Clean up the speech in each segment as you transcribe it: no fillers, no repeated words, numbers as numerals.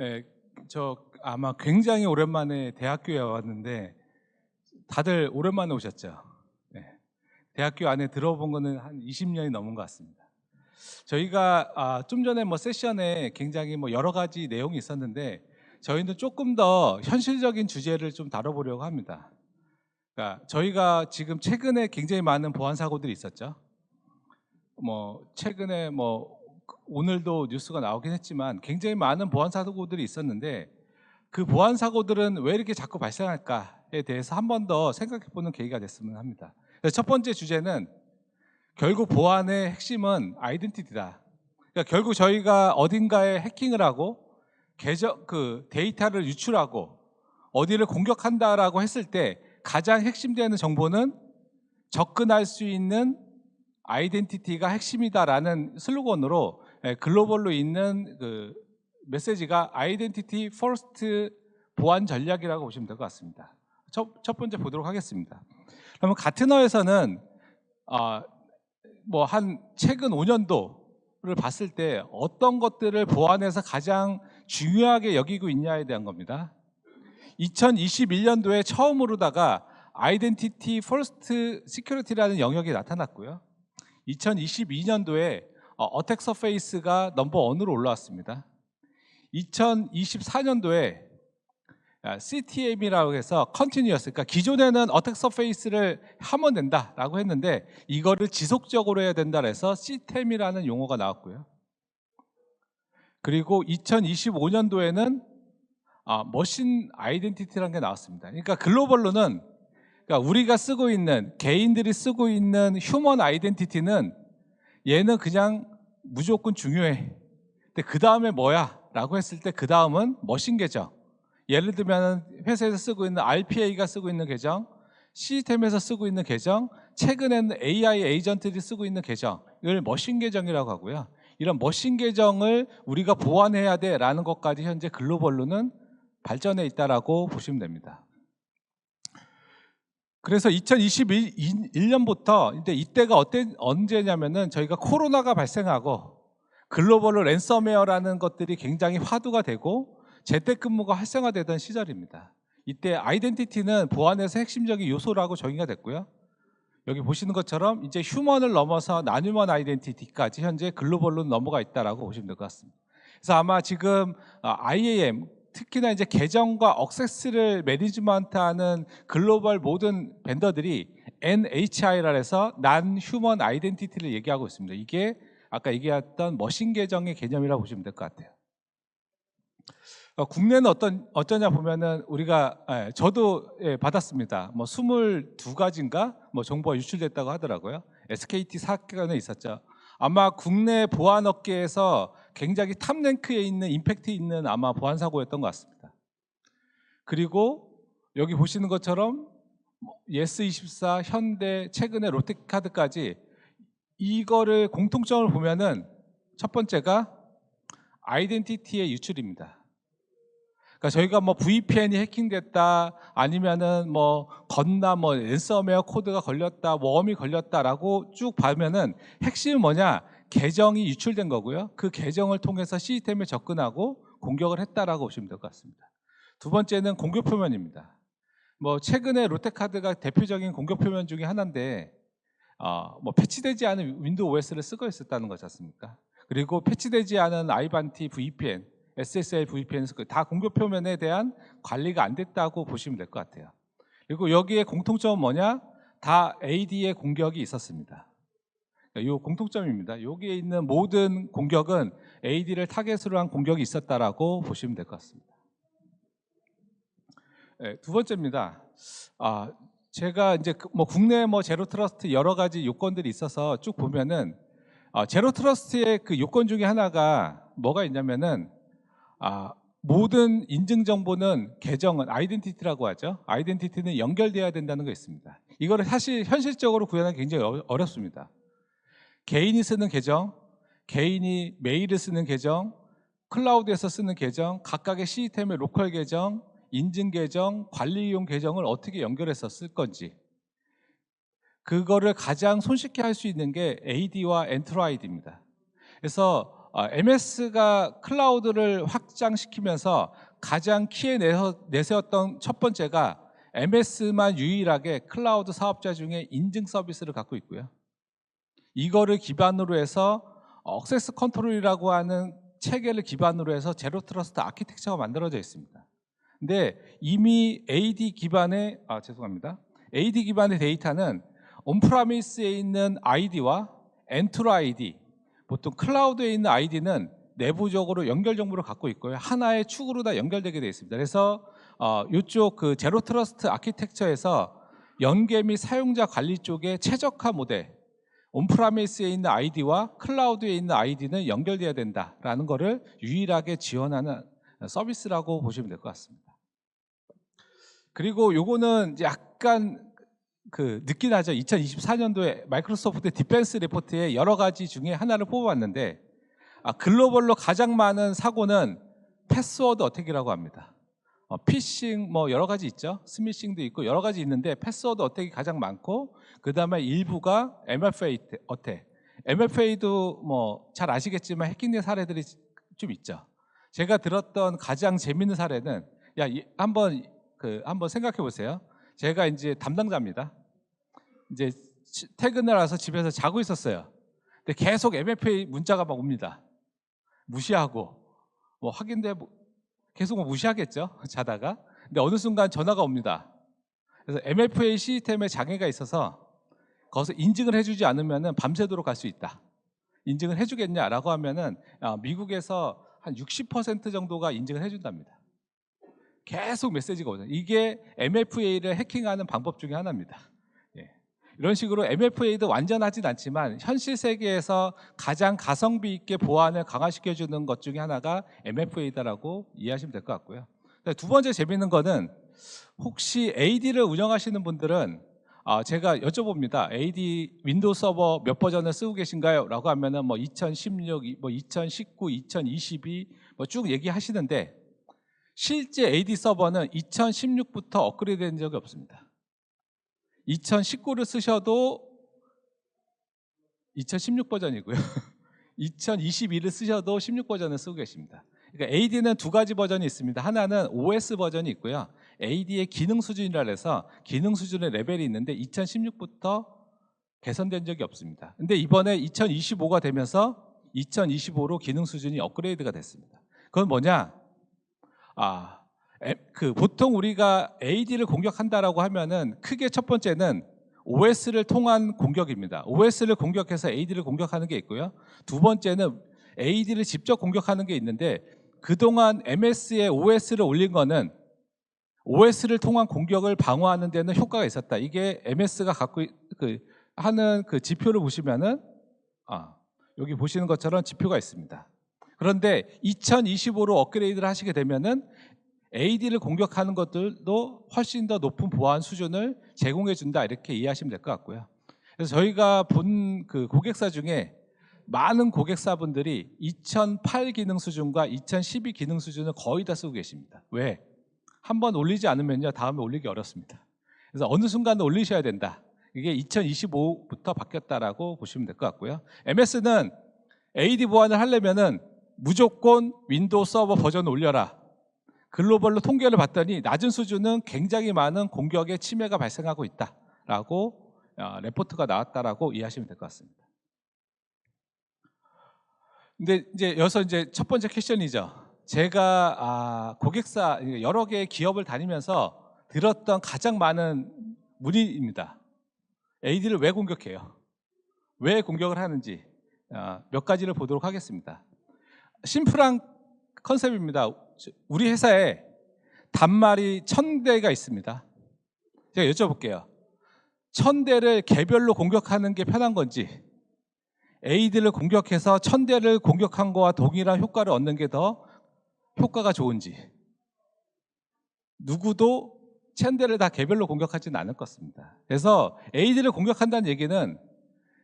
예, 저 아마 굉장히 오랜만에 대학교에 왔는데 다들 오랜만에 오셨죠? 네. 대학교 안에 들어본 거는 한 20년이 넘은 것 같습니다. 저희가 좀 전에 세션에 굉장히 여러 가지 내용이 있었는데 저희는 조금 더 현실적인 주제를 좀 다뤄보려고 합니다. 그러니까 저희가 지금 최근에 굉장히 많은 보안 사고들이 있었죠. 최근에 오늘도 뉴스가 나오긴 했지만 굉장히 많은 보안 사고들이 있었는데 그 보안 사고들은 왜 이렇게 자꾸 발생할까에 대해서 한 번 더 생각해보는 계기가 됐으면 합니다. 그래서 첫 번째 주제는 결국 보안의 핵심은 아이덴티티다. 그러니까 결국 저희가 어딘가에 해킹을 하고 데이터를 유출하고 어디를 공격한다라고 했을 때 가장 핵심되는 정보는 접근할 수 있는 아이덴티티가 핵심이다라는 슬로건으로 글로벌로 있는 그 메시지가 아이덴티티 퍼스트 보안 전략이라고 보시면 될 것 같습니다. 첫 번째 보도록 하겠습니다. 그러면 가트너에서는 한 최근 5년도를 봤을 때 어떤 것들을 보안에서 가장 중요하게 여기고 있냐에 대한 겁니다. 2021년도에 처음으로다가 아이덴티티 퍼스트 시큐리티라는 영역이 나타났고요. 2022년도에 어택 서페이스가 넘버 1으로 올라왔습니다. 2024년도에 CTM이라고 해서 컨티뉴어스, 그러니까 기존에는 어택 서페이스를 하면 된다라고 했는데 이거를 지속적으로 해야 된다 해서 CTM이라는 용어가 나왔고요. 그리고 2025년도에는 머신 아이덴티티라는 게 나왔습니다. 그러니까 글로벌로는 우리가 쓰고 있는, 개인들이 쓰고 있는 휴먼 아이덴티티는 얘는 그냥 무조건 중요해. 근데 그 다음에 뭐야? 라고 했을 때 그 다음은 머신 계정. 예를 들면 회사에서 쓰고 있는 RPA가 쓰고 있는 계정, 시스템에서 쓰고 있는 계정, 최근에는 AI 에이전트들이 쓰고 있는 계정을 머신 계정이라고 하고요. 이런 머신 계정을 우리가 보완해야 돼라는 것까지 현재 글로벌로는 발전해 있다라고 보시면 됩니다. 그래서 2021년부터 이때가 언제냐면은 저희가 코로나가 발생하고 글로벌로 랜섬웨어라는 것들이 굉장히 화두가 되고 재택근무가 활성화되던 시절입니다. 이때 아이덴티티는 보안에서 핵심적인 요소라고 정의가 됐고요. 여기 보시는 것처럼 이제 휴먼을 넘어서 난휴먼 아이덴티티까지 현재 글로벌로 넘어가 있다라고 보시면 될 것 같습니다. 그래서 아마 지금 IAM 특히나 이제 계정과 억세스를 매니지먼트하는 글로벌 모든 벤더들이 NHI라 해서 Non-Human Identity를 얘기하고 있습니다. 이게 아까 얘기했던 머신 계정의 개념이라고 보시면 될 것 같아요. 국내는 어쩌냐 보면은 우리가 저도 받았습니다. 22가지인가 정보가 유출됐다고 하더라고요. SKT 사건에 있었죠. 아마 국내 보안 업계에서 굉장히 탑 랭크에 있는 임팩트 있는 아마 보안 사고였던 것 같습니다. 그리고 여기 보시는 것처럼 예스24, 현대, 최근에 롯데카드까지 이거를 공통점을 보면은 첫 번째가 아이덴티티의 유출입니다. 그러니까 저희가 VPN이 해킹됐다, 아니면은 건나 랜섬웨어 코드가 걸렸다, 웜이 걸렸다라고 쭉 보면은 핵심은 뭐냐? 계정이 유출된 거고요. 그 계정을 통해서 시스템에 접근하고 공격을 했다라고 보시면 될 것 같습니다. 두 번째는 공격 표면입니다. 최근에 롯데카드가 대표적인 공격 표면 중에 하나인데 패치되지 않은 윈도우 OS를 쓰고 있었다는 거지 않습니까? 그리고 패치되지 않은 아이반티 VPN, SSL VPN 다 공격 표면에 대한 관리가 안 됐다고 보시면 될 것 같아요. 그리고 여기에 공통점은 뭐냐? 다 AD의 공격이 있었습니다. 이 공통점입니다. 여기에 있는 모든 공격은 AD를 타겟으로 한 공격이 있었다라고 보시면 될 것 같습니다. 두 번째입니다. 제가 이제 국내 제로 트러스트 여러 가지 요건들이 있어서 쭉 보면은 제로 트러스트의 그 요건 중에 하나가 뭐가 있냐면은 모든 인증 정보는 계정은 아이덴티티라고 하죠. 아이덴티티는 연결돼야 된다는 거 있습니다. 이거를 사실 현실적으로 구현하기 굉장히 어렵습니다. 개인이 쓰는 계정, 개인이 메일을 쓰는 계정, 클라우드에서 쓰는 계정, 각각의 시스템의 로컬 계정, 인증 계정, 관리용 계정을 어떻게 연결해서 쓸 건지, 그거를 가장 손쉽게 할 수 있는 게 AD와 엔트라이드입니다. 그래서 MS가 클라우드를 확장시키면서 가장 키에 내세웠던 첫 번째가 MS만 유일하게 클라우드 사업자 중에 인증 서비스를 갖고 있고요. 이거를 기반으로 해서 액세스 컨트롤이라고 하는 체계를 기반으로 해서 제로 트러스트 아키텍처가 만들어져 있습니다. 근데 이미 AD 기반의 AD 기반의 데이터는 온프라미스에 있는 아이디와 엔트로 아이디, 보통 클라우드에 있는 아이디는 내부적으로 연결 정보를 갖고 있고요. 하나의 축으로 다 연결되게 되어 있습니다. 그래서 이쪽 그 제로 트러스트 아키텍처에서 연계 및 사용자 관리 쪽에 최적화 모델, 온프라미스에 있는 아이디와 클라우드에 있는 아이디는 연결돼야 된다라는 것을 유일하게 지원하는 서비스라고 보시면 될 것 같습니다. 그리고 요거는 약간 늦긴 하죠. 2024년도에 마이크로소프트 디펜스 리포트의 여러 가지 중에 하나를 뽑아봤는데 글로벌로 가장 많은 사고는 패스워드 어택이라고 합니다. 피싱 뭐 여러 가지 있죠. 스미싱도 있고 여러 가지 있는데 패스워드 어택이 가장 많고 그 다음에 일부가 MFA 어택. MFA도 뭐 잘 아시겠지만 해킹된 사례들이 좀 있죠. 제가 들었던 가장 재밌는 사례는 한번 생각해 보세요. 제가 이제 담당자입니다. 이제 퇴근을 와서 집에서 자고 있었어요. 근데 계속 MFA 문자가 막 옵니다. 무시하고 뭐 확인돼 계속 뭐 무시하겠죠. 자다가. 근데 어느 순간 전화가 옵니다. 그래서 MFA 시스템에 장애가 있어서 거기서 인증을 해주지 않으면 밤새도록 갈 수 있다. 인증을 해주겠냐라고 하면은 미국에서 한 60% 정도가 인증을 해준답니다. 계속 메시지가 오죠. 이게 MFA를 해킹하는 방법 중에 하나입니다. 이런 식으로 MFA도 완전하진 않지만 현실 세계에서 가장 가성비 있게 보안을 강화시켜주는 것 중에 하나가 MFA다라고 이해하시면 될 것 같고요. 두 번째 재밌는 거는 혹시 AD를 운영하시는 분들은 제가 여쭤봅니다. AD 윈도우 서버 몇 버전을 쓰고 계신가요? 라고 하면은 뭐 2016, 뭐 2019, 2022 뭐 쭉 얘기하시는데 실제 AD 서버는 2016부터 업그레이드 된 적이 없습니다. 2019를 쓰셔도 2016 버전이고요. 2022를 쓰셔도 16 버전을 쓰고 계십니다. 그러니까 AD는 두 가지 버전이 있습니다. 하나는 OS 버전이 있고요. AD의 기능 수준이라 해서 기능 수준의 레벨이 있는데 2016부터 개선된 적이 없습니다. 근데 이번에 2025가 되면서 2025로 기능 수준이 업그레이드가 됐습니다. 그건 뭐냐? 보통 우리가 AD를 공격한다라고 하면은 크게 첫 번째는 OS를 통한 공격입니다. OS를 공격해서 AD를 공격하는 게 있고요. 두 번째는 AD를 직접 공격하는 게 있는데 그동안 MS에 OS를 올린 거는 OS를 통한 공격을 방어하는 데는 효과가 있었다. 이게 MS가 갖고 하는 그 지표를 보시면은 여기 보시는 것처럼 지표가 있습니다. 그런데 2025로 업그레이드를 하시게 되면은 AD를 공격하는 것들도 훨씬 더 높은 보안 수준을 제공해 준다 이렇게 이해하시면 될 것 같고요. 그래서 저희가 본 그 고객사 중에 많은 고객사분들이 2008 기능 수준과 2012 기능 수준을 거의 다 쓰고 계십니다. 왜? 한번 올리지 않으면요 다음에 올리기 어렵습니다. 그래서 어느 순간 올리셔야 된다. 이게 2025부터 바뀌었다라고 보시면 될 것 같고요. MS는 AD 보안을 하려면은 무조건 윈도우 서버 버전 올려라. 글로벌로 통계를 봤더니 낮은 수준은 굉장히 많은 공격의 침해가 발생하고 있다라고 레포트가 나왔다라고 이해하시면 될 것 같습니다. 근데 여기서 첫 번째 퀘션이죠. 제가 고객사 여러 개의 기업을 다니면서 들었던 가장 많은 문의입니다. AD를 왜 공격해요? 왜 공격을 하는지 몇 가지를 보도록 하겠습니다. 심플한 컨셉입니다. 우리 회사에 단말이 1000대가 있습니다. 제가 여쭤볼게요. 1000대를 개별로 공격하는 게 편한 건지 AD를 공격해서 1000대를 공격한 거와 동일한 효과를 얻는 게 더 효과가 좋은지. 누구도 1000대를 다 개별로 공격하지는 않을 것입니다. 그래서 AD를 공격한다는 얘기는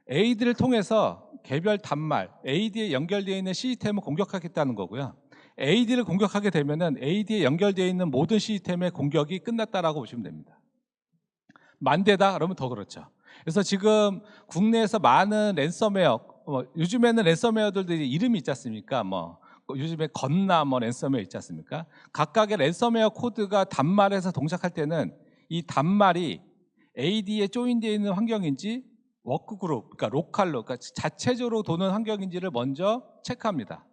AD를 통해서 개별 단말, AD에 연결되어 있는 시스템을 공격하겠다는 거고요. AD를 공격하게 되면은 AD에 연결되어 있는 모든 시스템의 공격이 끝났다라고 보시면 됩니다. 만대다 그러면 더 그렇죠. 그래서 지금 국내에서 많은 랜섬웨어, 요즘에는 랜섬웨어들도 이름이 있지 않습니까? 요즘에 건나 랜섬웨어 있지 않습니까? 각각의 랜섬웨어 코드가 단말에서 동작할 때는 이 단말이 AD에 조인되어 있는 환경인지 워크그룹, 그러니까 로컬로, 그러니까 자체적으로 도는 환경인지를 먼저 체크합니다.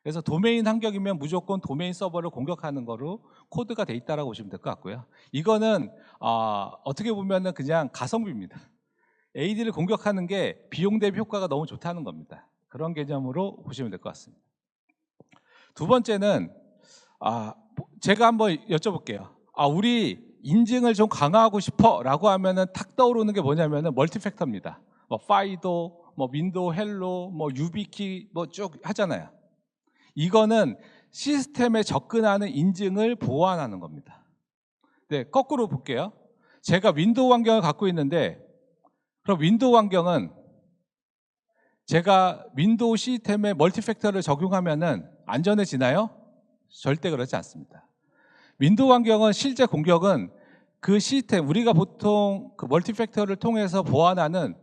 그래서 도메인 환경이면 무조건 도메인 서버를 공격하는 거로 코드가 돼 있다라고 보시면 될 것 같고요. 이거는 어떻게 보면은 그냥 가성비입니다. AD를 공격하는 게 비용 대비 효과가 너무 좋다는 겁니다. 그런 개념으로 보시면 될 것 같습니다. 두 번째는 제가 한번 여쭤볼게요. 우리 인증을 좀 강화하고 싶어라고 하면은 탁 떠오르는 게 뭐냐면은 멀티팩터입니다. 파이도, 윈도우 헬로, 유비키 쭉 하잖아요. 이거는 시스템에 접근하는 인증을 보완하는 겁니다. 네, 거꾸로 볼게요. 제가 윈도우 환경을 갖고 있는데, 그럼 윈도우 환경은 제가 윈도우 시스템에 멀티팩터를 적용하면은 안전해지나요? 절대 그렇지 않습니다. 윈도우 환경은 실제 공격은 그 시스템, 우리가 보통 그 멀티팩터를 통해서 보완하는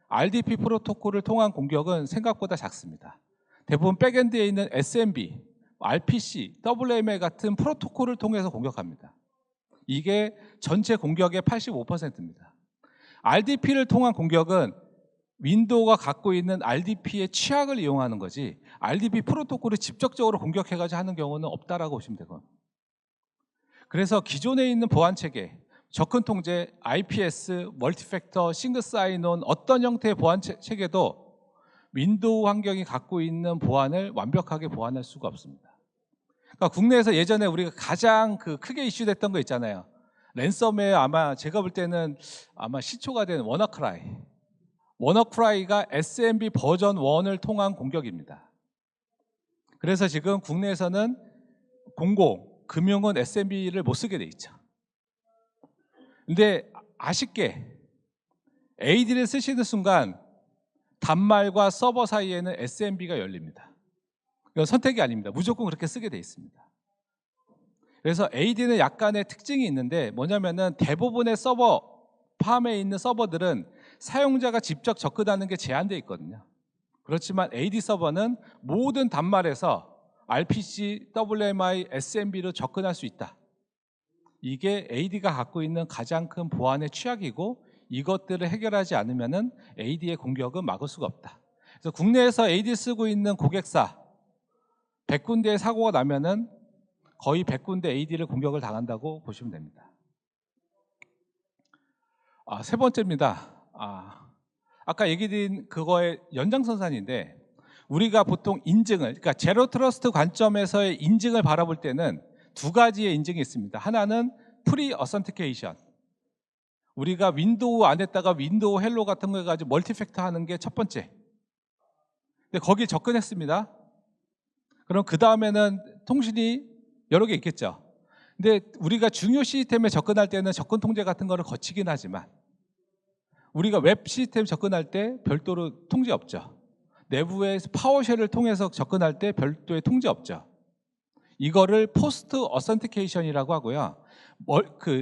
RDP 프로토콜을 통한 공격은 생각보다 작습니다. 대부분 백엔드에 있는 SMB, RPC, WMA 같은 프로토콜을 통해서 공격합니다. 이게 전체 공격의 85%입니다. RDP를 통한 공격은 윈도우가 갖고 있는 RDP의 취약을 이용하는 거지 RDP 프로토콜을 직접적으로 공격해가지고 하는 경우는 없다라고 보시면 되거든요. 그래서 기존에 있는 보안 체계, 접근 통제, IPS, 멀티팩터, 싱글 사인온 어떤 형태의 보안 체계도 윈도우 환경이 갖고 있는 보안을 완벽하게 보완할 수가 없습니다. 그러니까 국내에서 예전에 우리가 가장 크게 이슈됐던 거 있잖아요. 랜섬웨어 아마 제가 볼 때는 아마 시초가 된 워너크라이. 워너크라이가 SMB 버전 1을 통한 공격입니다. 그래서 지금 국내에서는 금융은 SMB를 못 쓰게 돼 있죠. 근데 아쉽게 AD를 쓰시는 순간 단말과 서버 사이에는 SMB가 열립니다. 이건 선택이 아닙니다. 무조건 그렇게 쓰게 돼 있습니다. 그래서 AD는 약간의 특징이 있는데 뭐냐면은 대부분의 서버 팜에 있는 서버들은 사용자가 직접 접근하는 게 제한되어 있거든요. 그렇지만 AD 서버는 모든 단말에서 RPC, WMI, SMB로 접근할 수 있다. 이게 AD가 갖고 있는 가장 큰 보안의 취약이고 이것들을 해결하지 않으면은 AD의 공격은 막을 수가 없다. 그래서 국내에서 AD 쓰고 있는 고객사 100군데의 사고가 나면은 거의 100군데 AD를 공격을 당한다고 보시면 됩니다. 세 번째입니다. 아까 얘기 드린 그거의 연장선상인데 우리가 보통 인증을, 그러니까 제로 트러스트 관점에서의 인증을 바라볼 때는 두 가지의 인증이 있습니다. 하나는 프리 어센티케이션. 우리가 윈도우 안에다가 윈도우 헬로 같은 거 해가지고 멀티팩터 하는 게 첫 번째. 근데 거기에 접근했습니다. 그럼 그 다음에는 통신이 여러 개 있겠죠. 근데 우리가 중요 시스템에 접근할 때는 접근 통제 같은 거를 거치긴 하지만 우리가 웹 시스템 접근할 때 별도로 통제 없죠. 내부의 파워쉘을 통해서 접근할 때 별도의 통제 없죠. 이거를 포스트 어센티케이션이라고 하고요.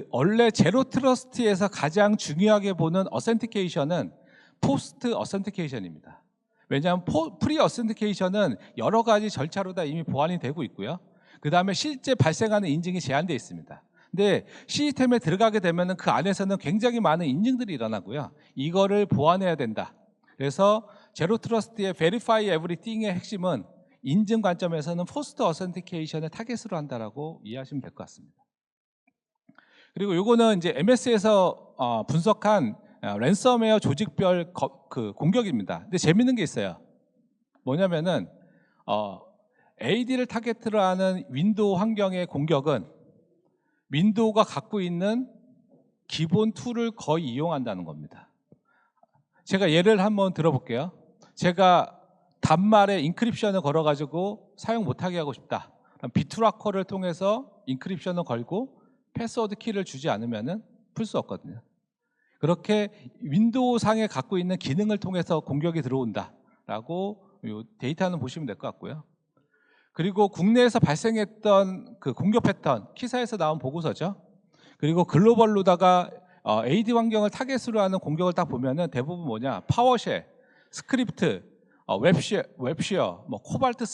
원래 제로 트러스트에서 가장 중요하게 보는 어센티케이션은 포스트 어센티케이션입니다. 왜냐하면 프리 어센티케이션은 여러 가지 절차로 다 이미 보완이 되고 있고요. 그 다음에 실제 발생하는 인증이 제한되어 있습니다. 근데 시스템에 들어가게 되면 그 안에서는 굉장히 많은 인증들이 일어나고요. 이거를 보완해야 된다. 그래서 제로 트러스트의 Verify Everything의 핵심은 인증 관점에서는 포스트 어센티케이션을 타겟으로 한다라고 이해하시면 될 것 같습니다. 그리고 요거는 이제 MS에서 분석한 랜섬웨어 조직별 공격입니다. 근데 재밌는 게 있어요. 뭐냐면은 AD를 타겟으로 하는 윈도우 환경의 공격은 윈도우가 갖고 있는 기본 툴을 거의 이용한다는 겁니다. 제가 예를 한번 들어볼게요. 제가 단말에 인크립션을 걸어가지고 사용 못하게 하고 싶다. 그럼 비트라커를 통해서 인크립션을 걸고 패스워드 키를 주지 않으면 풀 수 없거든요. 그렇게 윈도우 상에 갖고 있는 기능을 통해서 공격이 들어온다라고 데이터는 보시면 될 것 같고요. 그리고 국내에서 발생했던 그 공격 패턴, 키사에서 나온 보고서죠. 그리고 글로벌로다가 AD 환경을 타겟으로 하는 공격을 딱 보면은 대부분 뭐냐, 파워쉘, 스크립트, 웹쉐어, 뭐 코발트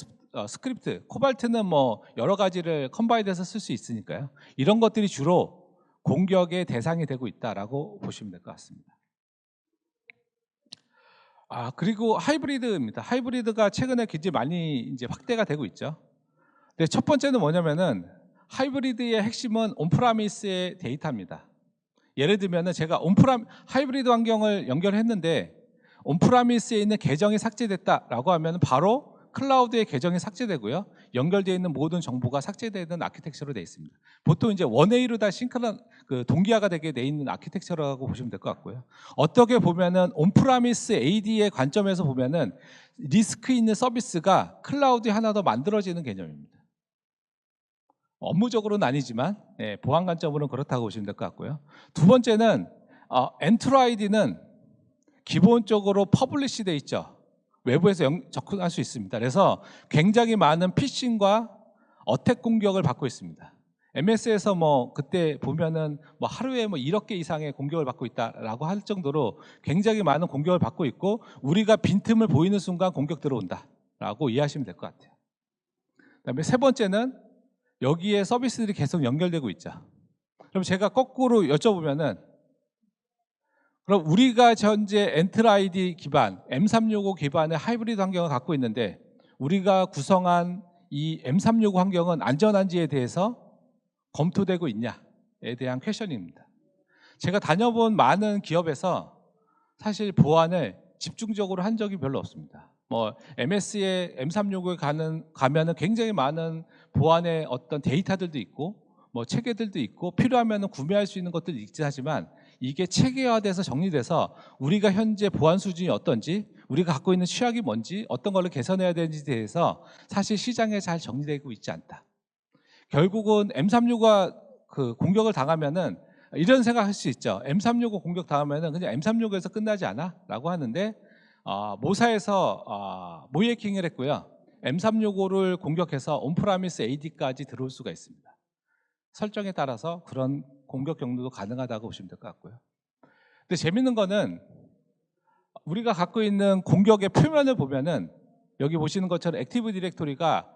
스크립트, 코발트는 뭐 여러 가지를 컴바인해서 쓸 수 있으니까요. 이런 것들이 주로 공격의 대상이 되고 있다라고 보시면 될 것 같습니다. 그리고 하이브리드입니다. 하이브리드가 최근에 굉장히 많이 이제 확대가 되고 있죠. 근데 첫 번째는 뭐냐면은 하이브리드의 핵심은 온프라미스의 데이터입니다. 예를 들면은 제가 하이브리드 환경을 연결했는데 온프라미스에 있는 계정이 삭제됐다라고 하면 바로 클라우드의 계정이 삭제되고요. 연결되어 있는 모든 정보가 삭제되는 아키텍처로 되어 있습니다. 보통 이제 원웨이로 다 동기화가 되게 되어 있는 아키텍처라고 보시면 될 것 같고요. 어떻게 보면은 온프라미스 AD의 관점에서 보면은 리스크 있는 서비스가 클라우드에 하나 더 만들어지는 개념입니다. 업무적으로는 아니지만 보안 관점으로는 그렇다고 보시면 될 것 같고요. 두 번째는 엔트로 아이디는 기본적으로 퍼블리시 돼 있죠. 외부에서 접근할 수 있습니다. 그래서 굉장히 많은 피싱과 어택 공격을 받고 있습니다. MS에서 뭐 그때 보면은 뭐 하루에 뭐 1억 개 이상의 공격을 받고 있다라고 할 정도로 굉장히 많은 공격을 받고 있고 우리가 빈틈을 보이는 순간 공격 들어온다라고 이해하시면 될 것 같아요. 그다음에 세 번째는 여기에 서비스들이 계속 연결되고 있죠. 그럼 제가 거꾸로 여쭤보면은 그럼 우리가 현재 엔트라 아이디 기반, M365 기반의 하이브리드 환경을 갖고 있는데 우리가 구성한 이 M365 환경은 안전한지에 대해서 검토되고 있냐에 대한 퀘셔닝입니다. 제가 다녀본 많은 기업에서 사실 보안을 집중적으로 한 적이 별로 없습니다. 뭐 MS의 M365에 가면은 굉장히 많은 보안의 어떤 데이터들도 있고 뭐 체계들도 있고 필요하면 구매할 수 있는 것들도 있긴 하지만 이게 체계화돼서 정리돼서 우리가 현재 보안 수준이 어떤지 우리가 갖고 있는 취약이 뭔지 어떤 걸로 개선해야 되는지에 대해서 사실 시장에 잘 정리되고 있지 않다. 결국은 M365가 공격을 당하면은 이런 생각할 수 있죠. M365 공격 당하면은 그냥 M365에서 끝나지 않아? 라고 하는데 모사에서 모이해킹을 했고요. M365를 공격해서 온프라미스 AD까지 들어올 수가 있습니다. 설정에 따라서 그런 공격 경로도 가능하다고 보시면 될 것 같고요. 근데 재밌는 거는 우리가 갖고 있는 공격의 표면을 보면은 여기 보시는 것처럼 액티브 디렉토리가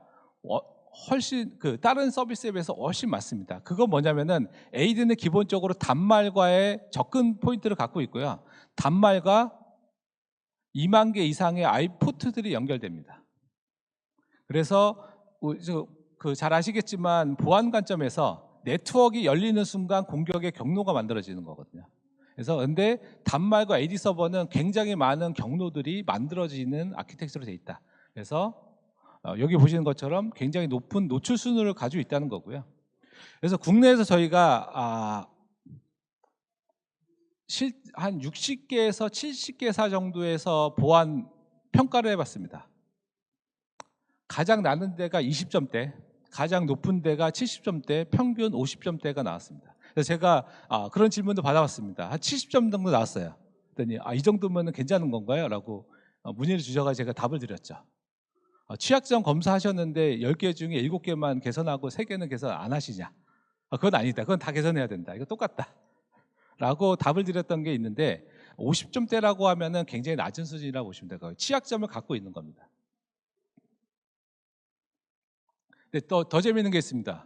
훨씬 다른 서비스에 비해서 훨씬 많습니다. 그건 뭐냐면은 에이드는 기본적으로 단말과의 접근 포인트를 갖고 있고요. 단말과 2만 개 이상의 아이포트들이 연결됩니다. 그래서 잘 아시겠지만 보안 관점에서 네트워크가 열리는 순간 공격의 경로가 만들어지는 거거든요. 그래서 근데 단말과 AD 서버는 굉장히 많은 경로들이 만들어지는 아키텍처로 되어 있다. 그래서 여기 보시는 것처럼 굉장히 높은 노출 순위를 가지고 있다는 거고요. 그래서 국내에서 저희가 한 60개에서 70개사 정도에서 보안 평가를 해봤습니다. 가장 낮은 데가 20점대, 가장 높은 데가 70점대, 평균 50점대가 나왔습니다. 그래서 제가 그런 질문도 받아봤습니다. 한 70점 정도 나왔어요. 그랬더니 이 정도면 괜찮은 건가요? 라고 문의를 주셔서 제가 답을 드렸죠. 취약점 검사하셨는데 10개 중에 7개만 개선하고 3개는 개선 안 하시냐? 그건 아니다. 그건 다 개선해야 된다. 이거 똑같다. 라고 답을 드렸던 게 있는데 50점대라고 하면은 굉장히 낮은 수준이라고 보시면 될까요? 취약점을 갖고 있는 겁니다. 근데 더 재미있는 게 있습니다.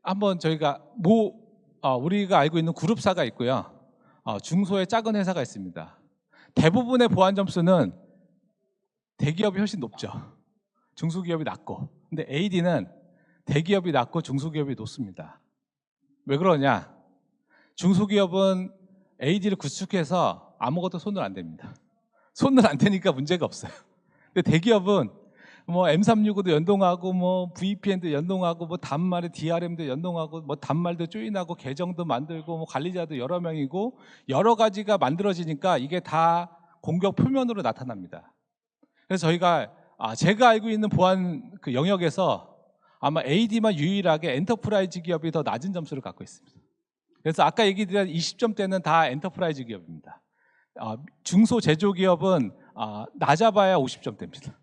한번 저희가 우리가 알고 있는 그룹사가 있고요. 중소의 작은 회사가 있습니다. 대부분의 보안 점수는 대기업이 훨씬 높죠. 중소기업이 낮고. 근데 AD는 대기업이 낮고 중소기업이 높습니다. 왜 그러냐? 중소기업은 AD를 구축해서 아무것도 손을 안 댑니다. 손을 안 대니까 문제가 없어요. 근데 대기업은 뭐 M365도 연동하고 뭐 VPN도 연동하고 뭐 단말에 DRM도 연동하고 뭐 단말도 조인하고 계정도 만들고 뭐 관리자도 여러 명이고 여러 가지가 만들어지니까 이게 다 공격 표면으로 나타납니다. 그래서 저희가 제가 알고 있는 보안 영역에서 아마 AD만 유일하게 엔터프라이즈 기업이 더 낮은 점수를 갖고 있습니다. 그래서 아까 얘기드린 20점대는 다 엔터프라이즈 기업입니다. 중소 제조기업은 낮아봐야 50점대입니다.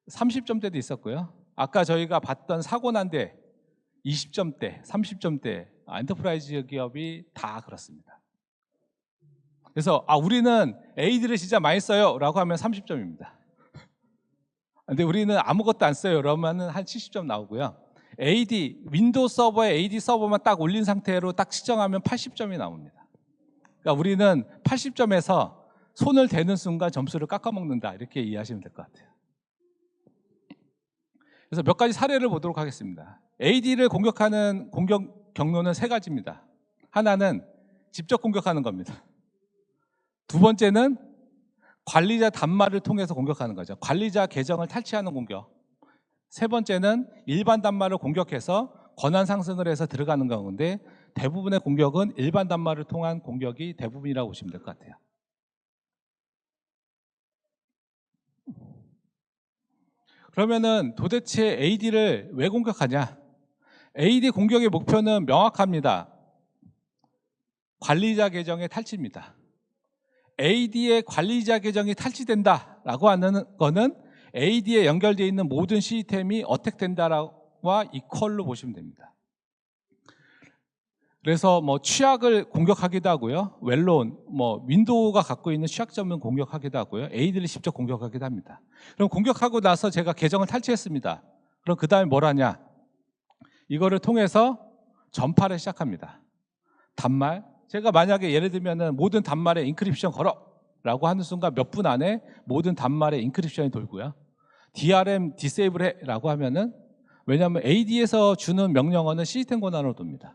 30점대도 있었고요. 아까 저희가 봤던 사고 난 데 20점대, 30점대 엔터프라이즈 기업이 다 그렇습니다. 그래서 우리는 AD를 진짜 많이 써요 라고 하면 30점입니다. 근데 우리는 아무것도 안 써요 그러면 한 70점 나오고요. AD, 윈도우 서버에 AD 서버만 딱 올린 상태로 딱 시정하면 80점이 나옵니다. 그러니까 우리는 80점에서 손을 대는 순간 점수를 깎아먹는다 이렇게 이해하시면 될 것 같아요. 그래서 몇 가지 사례를 보도록 하겠습니다. AD를 공격하는 공격 경로는 세 가지입니다. 하나는 직접 공격하는 겁니다. 두 번째는 관리자 단말을 통해서 공격하는 거죠. 관리자 계정을 탈취하는 공격. 세 번째는 일반 단말을 공격해서 권한 상승을 해서 들어가는 건데 대부분의 공격은 일반 단말을 통한 공격이 대부분이라고 보시면 될 것 같아요. 그러면은 도대체 AD를 왜 공격하냐? AD 공격의 목표는 명확합니다. 관리자 계정의 탈취입니다. AD의 관리자 계정이 탈취된다라고 하는 거는 AD에 연결되어 있는 모든 시스템이 어택된다와 이퀄로 보시면 됩니다. 그래서 취약을 공격하기도 하고요. 웰론, 윈도우가 갖고 있는 취약점을 공격하기도 하고요. AD를 직접 공격하기도 합니다. 그럼 공격하고 나서 제가 계정을 탈취했습니다. 그럼 그 다음에 뭘 하냐? 이거를 통해서 전파를 시작합니다. 단말. 제가 만약에 예를 들면 모든 단말에 인크립션 걸어 라고 하는 순간 몇 분 안에 모든 단말에 인크립션이 돌고요. DRM 디세이블 해 라고 하면은, 왜냐하면 AD에서 주는 명령어는 시스템 권한으로 돕니다.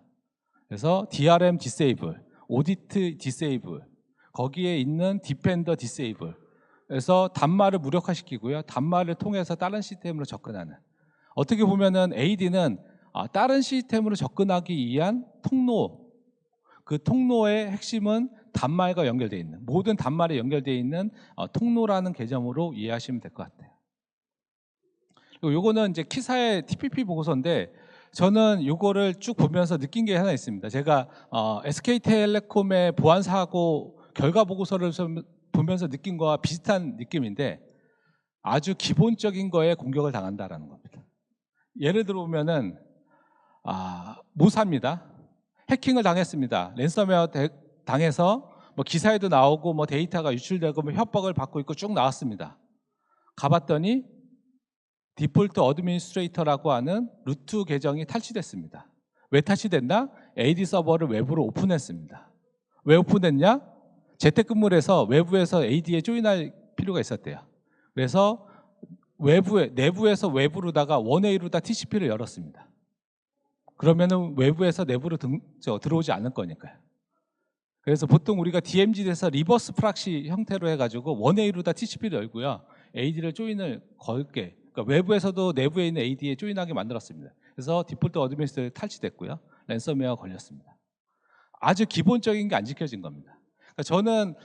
그래서 DRM 디세이블, 오디트 디세이블, 거기에 있는 디펜더 디세이블, 그래서 단말을 무력화시키고요. 단말을 통해서 다른 시스템으로 접근하는, 어떻게 보면은 AD는 다른 시스템으로 접근하기 위한 통로, 그 통로의 핵심은 단말과 연결되어 있는, 모든 단말에 연결되어 있는 통로라는 개념으로 이해하시면 될 것 같아요. 그리고 요거는 이제 키사의 TPP 보고서인데, 저는 이거를 쭉 보면서 느낀 게 하나 있습니다. 제가 SK텔레콤의 보안 사고 결과 보고서를 보면서 느낀 거와 비슷한 느낌인데, 아주 기본적인 거에 공격을 당한다라는 겁니다. 예를 들어 보면은 모사입니다. 해킹을 당했습니다. 랜섬웨어 당해서 기사에도 나오고 데이터가 유출되고 협박을 받고 있고 쭉 나왔습니다. 가봤더니 디폴트 어드미니스트레이터라고 하는 루트 계정이 탈취됐습니다. 왜 탈취됐나? AD 서버를 외부로 오픈했습니다. 왜 오픈했냐? 재택근무를 해서 외부에서 AD에 조인할 필요가 있었대요. 그래서 내부에서 외부로다가 원웨이로다 TCP를 열었습니다. 그러면은 외부에서 내부로 들어오지 않을 거니까요. 그래서 보통 우리가 DMZ에서 리버스 프락시 형태로 해가지고 원웨이로다 TCP를 열고요. AD를 조인을 걸게, 그러니까 외부에서도 내부에 있는 AD에 조인하게 만들었습니다. 그래서 디폴트 어드미니스트레이터 탈취됐고요. 랜섬웨어가 걸렸습니다. 아주 기본적인 게 안 지켜진 겁니다. 그러니까 저는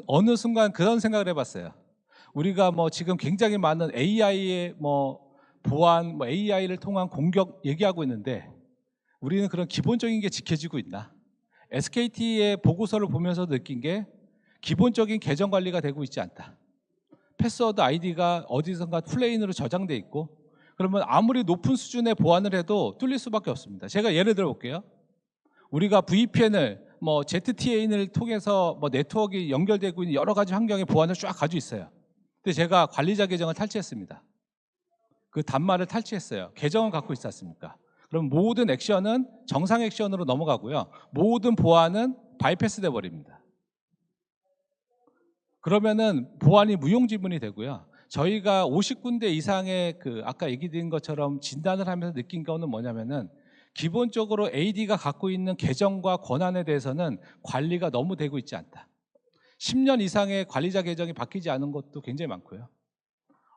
어느 순간 그런 생각을 해봤어요. 우리가 지금 굉장히 많은 AI의 보안, AI를 통한 공격 얘기하고 있는데, 우리는 그런 기본적인 게 지켜지고 있나? SKT의 보고서를 보면서 느낀 게 기본적인 계정 관리가 되고 있지 않다. 패스워드 아이디가 어디선가 플레인으로 저장돼 있고, 그러면 아무리 높은 수준의 보안을 해도 뚫릴 수밖에 없습니다. 제가 예를 들어 볼게요. 우리가 VPN을 ZTA를 통해서 네트워크가 연결되고 있는 여러 가지 환경의 보안을 쫙 가지고 있어요. 근데 제가 관리자 계정을 탈취했습니다. 그 단말을 탈취했어요. 계정을 갖고 있지 않습니까? 그럼 모든 액션은 정상 액션으로 넘어가고요. 모든 보안은 바이패스 돼 버립니다. 그러면은 보안이 무용지물이 되고요. 저희가 50군데 이상의 아까 얘기 드린 것처럼 진단을 하면서 느낀 거는 뭐냐면은, 기본적으로 AD가 갖고 있는 계정과 권한에 대해서는 관리가 너무 되고 있지 않다. 10년 이상의 관리자 계정이 바뀌지 않은 것도 굉장히 많고요.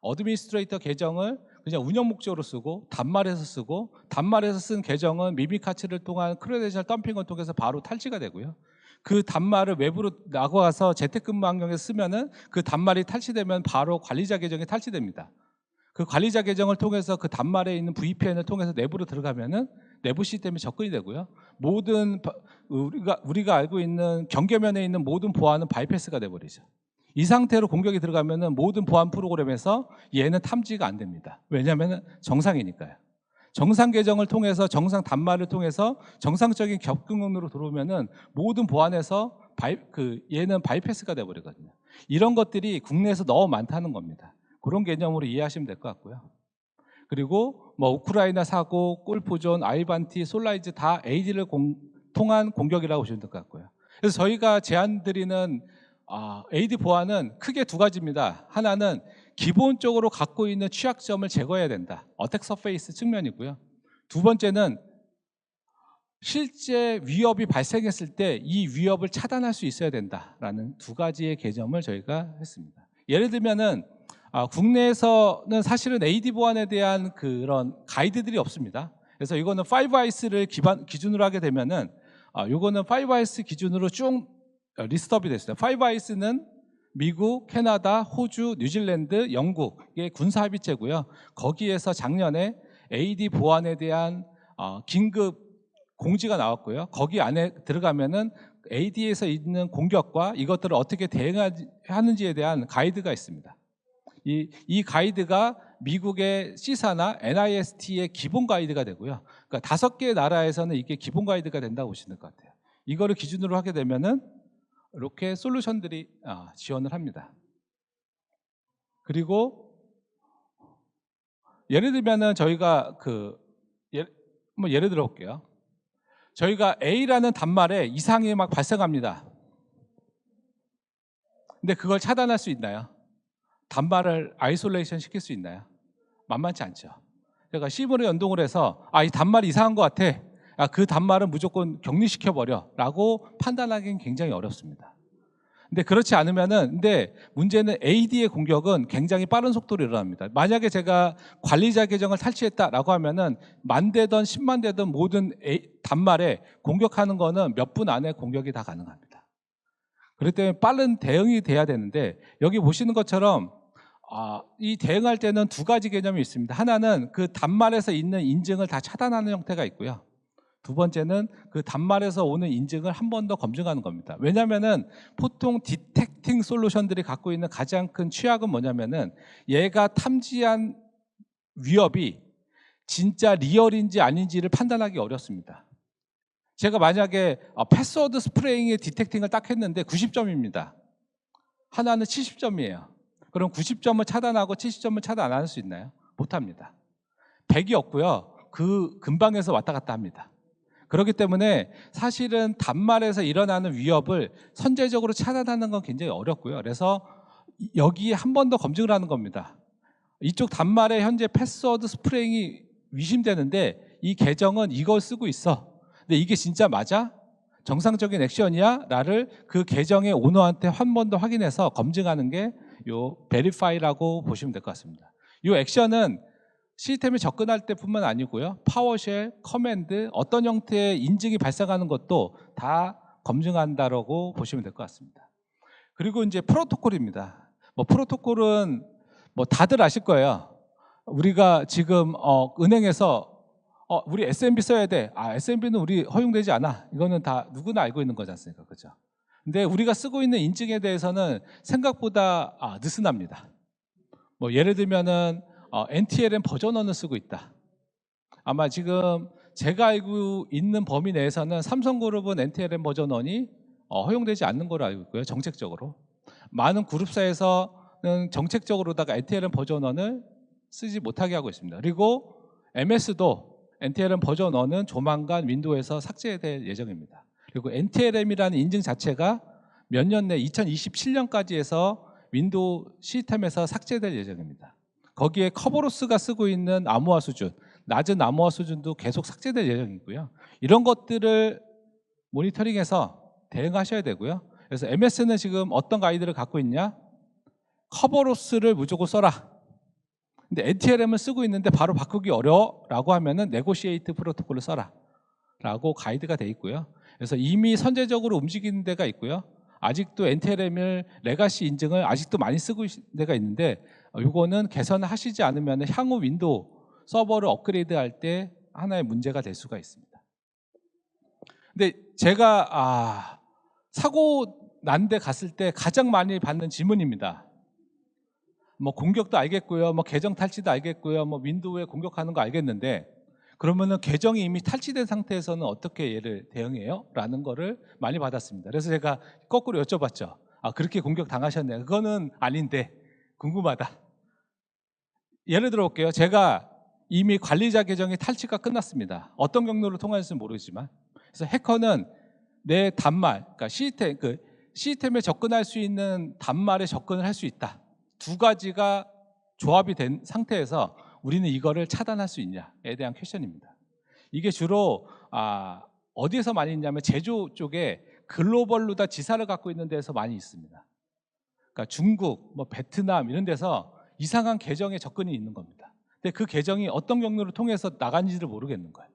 어드미니스트레이터 계정을 그냥 운영 목적으로 쓰고 단말에서 쓰고, 단말에서 쓴 계정은 미미카츠를 통한 크레덴셜 덤핑을 통해서 바로 탈취가 되고요. 그 단말을 외부로 나가서 재택근무 환경에서 쓰면은 그 단말이 탈취되면 바로 관리자 계정이 탈취됩니다. 그 관리자 계정을 통해서 그 단말에 있는 VPN을 통해서 내부로 들어가면은 내부 시스템이 접근이 되고요. 모든 우리가 알고 있는 경계면에 있는 모든 보안은 바이패스가 돼버리죠. 이 상태로 공격이 들어가면은 모든 보안 프로그램에서 얘는 탐지가 안 됩니다. 왜냐하면 정상이니까요. 정상 계정을 통해서, 정상 단말을 통해서 정상적인 접근으로 들어오면은 모든 보안에서 얘는 바이패스가 돼버리거든요. 이런 것들이 국내에서 너무 많다는 겁니다. 그런 개념으로 이해하시면 될 것 같고요. 그리고 뭐 우크라이나 사고, 골프존, 아이반티, 솔라이즈 다 AD를 통한 공격이라고 보시면 될 것 같고요. 그래서 저희가 제안드리는 AD 보안은 크게 두 가지입니다. 하나는 기본적으로 갖고 있는 취약점을 제거해야 된다. 어택 서페이스 측면이고요. 두 번째는 실제 위협이 발생했을 때 이 위협을 차단할 수 있어야 된다라는 두 가지의 개념을 저희가 했습니다. 예를 들면은 국내에서는 사실은 AD 보안에 대한 그런 가이드들이 없습니다. 그래서 이거는 5IS를 기준으로 하게 되면은 이거는 5IS 기준으로 쭉 리스트업이 됐어요. 5IS는 미국, 캐나다, 호주, 뉴질랜드, 영국의 군사 합의체고요. 거기에서 작년에 AD 보안에 대한 긴급 공지가 나왔고요. 거기 안에 들어가면은 AD에서 있는 공격과 이것들을 어떻게 대응하는지에 대한 가이드가 있습니다. 이 가이드가 미국의 시사나 NIST의 기본 가이드가 되고요. 그러니까 5개의 나라에서는 이게 기본 가이드가 된다고 보시는 것 같아요. 이거를 기준으로 하게 되면은 이렇게 솔루션들이 지원을 합니다. 그리고 예를 들면은 저희가 예를 들어 볼게요. 저희가 A라는 단말에 이상이 막 발생합니다. 근데 그걸 차단할 수 있나요? 단말을 아이솔레이션 시킬 수 있나요? 만만치 않죠. 제가 C문에 연동을 해서 이 단말이 이상한 것 같아. 그 단말은 무조건 격리시켜버려 라고 판단하기는 굉장히 어렵습니다. 근데 그렇지 않으면은, 근데 문제는 AD의 공격은 굉장히 빠른 속도로 일어납니다. 만약에 제가 관리자 계정을 탈취했다라고 하면은 10,000대든 100,000대든 모든 단말에 공격하는 거는 몇 분 안에 공격이 다 가능합니다. 그렇기 때문에 빠른 대응이 돼야 되는데, 여기 보시는 것처럼 이 대응할 때는 두 가지 개념이 있습니다. 하나는 그 단말에서 있는 인증을 다 차단하는 형태가 있고요. 두 번째는 그 단말에서 오는 인증을 한 번 더 검증하는 겁니다. 왜냐하면은 보통 디텍팅 솔루션들이 갖고 있는 가장 큰 취약은 뭐냐면은 얘가 탐지한 위협이 진짜 리얼인지 아닌지를 판단하기 어렵습니다. 제가 만약에 패스워드 스프레잉의 디텍팅을 딱 했는데 90점입니다. 하나는 70점이에요. 그럼 90점을 차단하고 70점을 차단 안 할 수 있나요? 못합니다. 100이 없고요. 그 근방에서 왔다 갔다 합니다. 그렇기 때문에 사실은 단말에서 일어나는 위협을 선제적으로 차단하는 건 굉장히 어렵고요. 그래서 여기에 한 번 더 검증을 하는 겁니다. 이쪽 단말에 현재 패스워드 스프레잉이 의심되는데 이 계정은 이걸 쓰고 있어. 근데 이게 진짜 맞아? 정상적인 액션이야? 라를 그 계정의 오너한테 한 번 더 확인해서 검증하는 게 요 베리파이라고 보시면 될 것 같습니다. 이 액션은 시스템에 접근할 때뿐만 아니고요. 파워쉘, 커맨드, 어떤 형태의 인증이 발생하는 것도 다 검증한다라고 보시면 될 것 같습니다. 그리고 이제 프로토콜입니다. 프로토콜은 다들 아실 거예요. 우리가 지금 은행에서 우리 SMB 써야 돼. SMB는 우리 허용되지 않아. 이거는 다 누구나 알고 있는 거지 않습니까? 그렇죠? 근데 우리가 쓰고 있는 인증에 대해서는 생각보다 느슨합니다. 예를 들면은 NTLM 버전1을 쓰고 있다. 아마 지금 제가 알고 있는 범위 내에서는 삼성그룹은 NTLM 버전1이 허용되지 않는 걸로 알고 있고요. 정책적으로. 많은 그룹사에서는 정책적으로다가 NTLM 버전1을 쓰지 못하게 하고 있습니다. 그리고 MS도 NTLM 버전1은 조만간 윈도우에서 삭제될 예정입니다. 그리고 NTLM이라는 인증 자체가 몇 년 내 2027년까지 해서 윈도우 시스템에서 삭제될 예정입니다. 거기에 커버로스가 쓰고 있는 암호화 수준, 낮은 암호화 수준도 계속 삭제될 예정이고요. 이런 것들을 모니터링해서 대응하셔야 되고요. 그래서 MS는 지금 어떤 가이드를 갖고 있냐? 커버로스를 무조건 써라. 근데 NTLM을 쓰고 있는데 바로 바꾸기 어려워라고 하면은 네고시에이트 프로토콜을 써라 라고 가이드가 돼 있고요. 그래서 이미 선제적으로 움직이는 데가 있고요. 아직도 NTLM을 레가시 인증을 아직도 많이 쓰고 있는 데가 있는데 이거는 개선을 하시지 않으면 향후 윈도우 서버를 업그레이드 할 때 하나의 문제가 될 수가 있습니다. 근데 제가 사고 난 데 갔을 때 가장 많이 받는 질문입니다. 공격도 알겠고요. 계정 탈취도 알겠고요. 윈도우에 공격하는 거 알겠는데 그러면은 계정이 이미 탈취된 상태에서는 어떻게 얘를 대응해요? 라는 거를 많이 받았습니다. 그래서 제가 거꾸로 여쭤봤죠. 아, 그렇게 공격 당하셨네요. 그거는 아닌데 궁금하다. 예를 들어 볼게요. 제가 이미 관리자 계정의 탈취가 끝났습니다. 어떤 경로를 통하는지는 모르지만. 그래서 해커는 내 단말, 그러니까 시스템에 접근할 수 있는 단말에 접근을 할 수 있다. 두 가지가 조합이 된 상태에서 우리는 이거를 차단할 수 있냐에 대한 퀘션입니다. 이게 주로 어디에서 많이 있냐면 제조 쪽에 글로벌로 다 지사를 갖고 있는 데서 많이 있습니다. 그러니까 중국, 뭐 베트남 이런 데서 이상한 계정에 접근이 있는 겁니다. 근데 그 계정이 어떤 경로를 통해서 나간지를 모르겠는 거예요.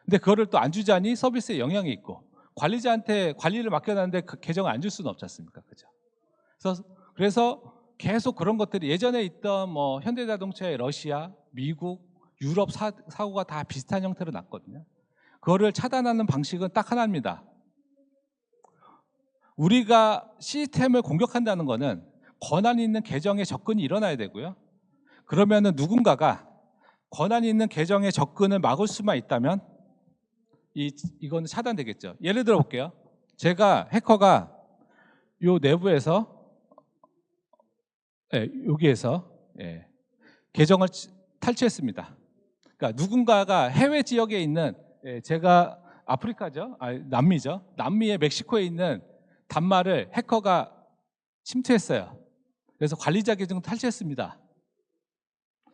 근데 그거를 또 안 주자니 서비스에 영향이 있고 관리자한테 관리를 맡겨놨는데 그 계정을 안 줄 수는 없지 않습니까? 그죠? 그래서 계속 그런 것들이 예전에 있던 뭐 현대자동차의 러시아, 미국, 유럽 사고가 다 비슷한 형태로 났거든요. 그거를 차단하는 방식은 딱 하나입니다. 우리가 시스템을 공격한다는 거는 권한이 있는 계정에 접근이 일어나야 되고요. 그러면은 누군가가 권한이 있는 계정에 접근을 막을 수만 있다면 이거는 차단되겠죠. 예를 들어 볼게요. 제가 해커가 요 내부에서 여기에서 계정을 탈취했습니다. 그러니까 누군가가 해외 지역에 있는 제가 아프리카죠, 남미죠. 남미의 멕시코에 있는 단말을 해커가 침투했어요. 그래서 관리자 계정 탈취했습니다.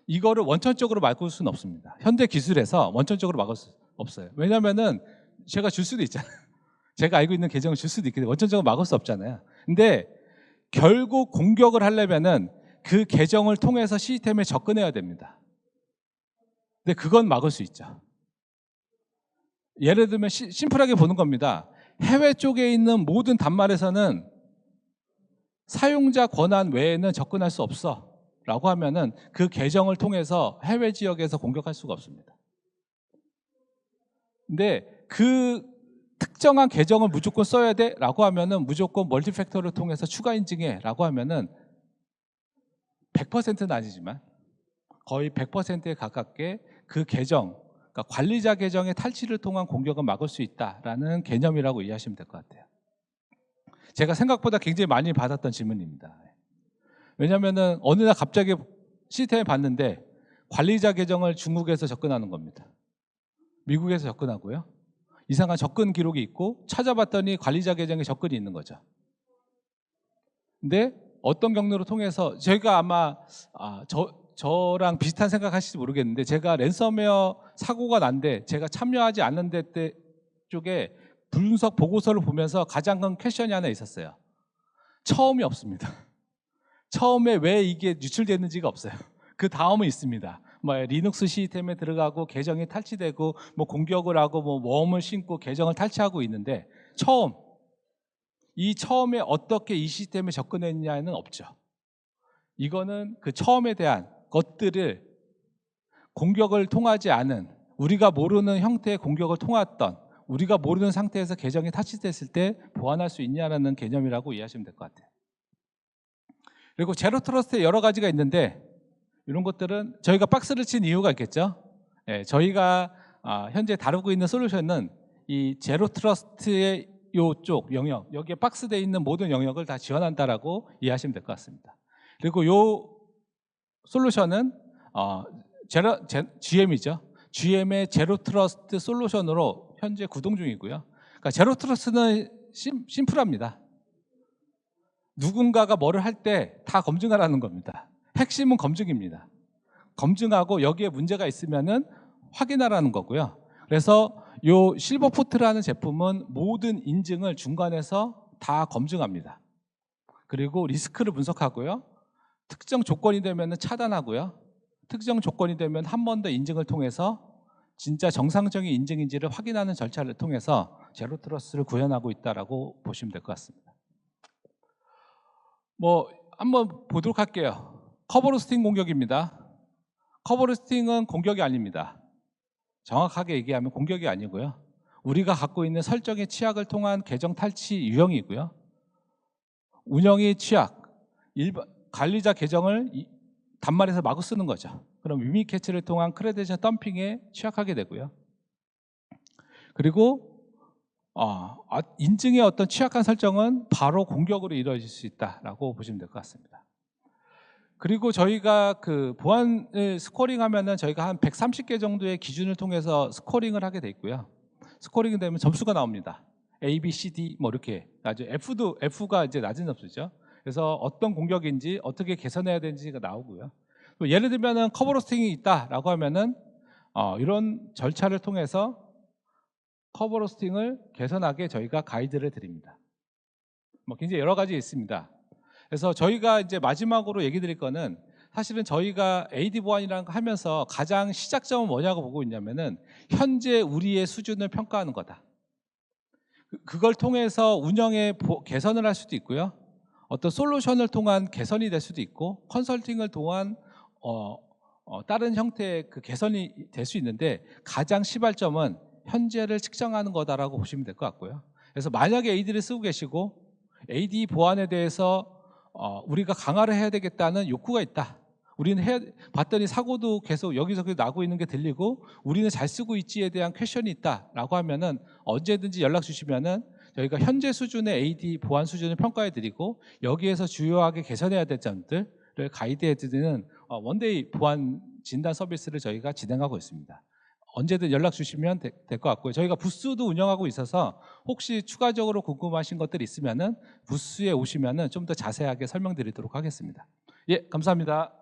이거를 원천적으로 막을 수는 없습니다. 현대 기술에서 원천적으로 막을 수 없어요. 왜냐하면은 제가 줄 수도 있잖아요. 제가 알고 있는 계정을 줄 수도 있기 때문에 원천적으로 막을 수 없잖아요. 근데 결국 공격을 하려면은 그 계정을 통해서 시스템에 접근해야 됩니다. 근데 그건 막을 수 있죠. 예를 들면 심플하게 보는 겁니다. 해외 쪽에 있는 모든 단말에서는 사용자 권한 외에는 접근할 수 없어 라고 하면은 그 계정을 통해서 해외 지역에서 공격할 수가 없습니다. 근데 그 특정한 계정을 무조건 써야 돼 라고 하면은 무조건 멀티팩터를 통해서 추가 인증해 라고 하면은 100%는 아니지만 거의 100%에 가깝게 그 계정, 그러니까 관리자 계정의 탈취를 통한 공격은 막을 수 있다라는 개념이라고 이해하시면 될 것 같아요. 제가 생각보다 굉장히 많이 받았던 질문입니다. 왜냐하면은 어느 날 갑자기 시스템에 봤는데 관리자 계정을 중국에서 접근하는 겁니다. 미국에서 접근하고요. 이상한 접근 기록이 있고 찾아봤더니 관리자 계정에 접근이 있는 거죠. 근데 어떤 경로를 통해서 저희가 아마 저랑 비슷한 생각하실지 모르겠는데 제가 랜섬웨어 사고가 난데 제가 참여하지 않는 데 쪽에 분석 보고서를 보면서 가장 큰 퀘션이 하나 있었어요. 처음이 없습니다. 처음에 왜 이게 유출됐는지가 없어요. 그 다음은 있습니다. 뭐 리눅스 시스템에 들어가고 계정이 탈취되고 뭐 공격을 하고 뭐 웜을 신고 계정을 탈취하고 있는데 처음에 어떻게 이 시스템에 접근했냐는 없죠. 이거는 그 처음에 대한 것들을 공격을 통하지 않은 우리가 모르는 형태의 공격을 통했던 우리가 모르는 상태에서 계정이 탈취됐을 때 보완할 수 있냐는 개념이라고 이해하시면 될 것 같아요. 그리고 제로 트러스트에 여러 가지가 있는데 이런 것들은 저희가 박스를 친 이유가 있겠죠. 저희가 현재 다루고 있는 솔루션은 이 제로 트러스트의 이쪽 영역, 여기에 박스되어 있는 모든 영역을 다 지원한다라고 이해하시면 될 것 같습니다. 그리고 이 솔루션은 GM이죠. GM의 제로 트러스트 솔루션으로 현재 구동 중이고요. 그러니까 제로 트러스트는 심플합니다. 누군가가 뭐를 할 때 다 검증하라는 겁니다. 핵심은 검증입니다. 검증하고 여기에 문제가 있으면은 확인하라는 거고요. 그래서 요 실버포트라는 제품은 모든 인증을 중간에서 다 검증합니다. 그리고 리스크를 분석하고요. 특정 조건이 되면 차단하고요. 특정 조건이 되면 한 번 더 인증을 통해서 진짜 정상적인 인증인지를 확인하는 절차를 통해서 제로 트러스트를 구현하고 있다라고 보시면 될 것 같습니다. 뭐 한번 보도록 할게요. 커버로스팅 공격입니다. 커버로스팅은 공격이 아닙니다. 정확하게 얘기하면 공격이 아니고요. 우리가 갖고 있는 설정의 취약을 통한 계정 탈취 유형이고요. 운영의 취약, 관리자 계정을 단말에서 마구 쓰는 거죠. 그럼 위미캐치를 통한 크레덴셜 덤핑에 취약하게 되고요. 그리고 인증의 어떤 취약한 설정은 바로 공격으로 이루어질 수 있다라고 보시면 될 것 같습니다. 그리고 저희가 그 보안을 스코링하면은 저희가 한 130개 정도의 기준을 통해서 스코링을 하게 돼 있고요. 스코링이 되면 점수가 나옵니다. A, B, C, D 뭐 이렇게. 아주 F가 이제 낮은 점수죠. 그래서 어떤 공격인지 어떻게 개선해야 되는지가 나오고요. 또 예를 들면은 커버로스팅이 있다라고 하면은 이런 절차를 통해서 커버로스팅을 개선하게 저희가 가이드를 드립니다. 뭐 굉장히 여러 가지 있습니다. 그래서 저희가 이제 마지막으로 얘기 드릴 거는 사실은 저희가 AD 보안이라는 거 하면서 가장 시작점은 뭐냐고 보고 있냐면은 현재 우리의 수준을 평가하는 거다. 그걸 통해서 운영의 개선을 할 수도 있고요. 어떤 솔루션을 통한 개선이 될 수도 있고 컨설팅을 통한 다른 형태의 그 개선이 될 수 있는데 가장 시발점은 현재를 측정하는 거다라고 보시면 될 것 같고요. 그래서 만약에 AD를 쓰고 계시고 AD 보안에 대해서 우리가 강화를 해야 되겠다는 욕구가 있다. 우리는 봤더니 사고도 계속 여기저기 나고 있는 게 들리고 우리는 잘 쓰고 있지에 대한 퀘션이 있다라고 하면은 언제든지 연락 주시면은 저희가 현재 수준의 AD 보안 수준을 평가해 드리고 여기에서 주요하게 개선해야 될 점들을 가이드해 드리는 원데이 보안 진단 서비스를 저희가 진행하고 있습니다. 언제든 연락 주시면 될 것 같고요. 저희가 부스도 운영하고 있어서 혹시 추가적으로 궁금하신 것들이 있으면은 부스에 오시면은 좀 더 자세하게 설명드리도록 하겠습니다. 예, 감사합니다.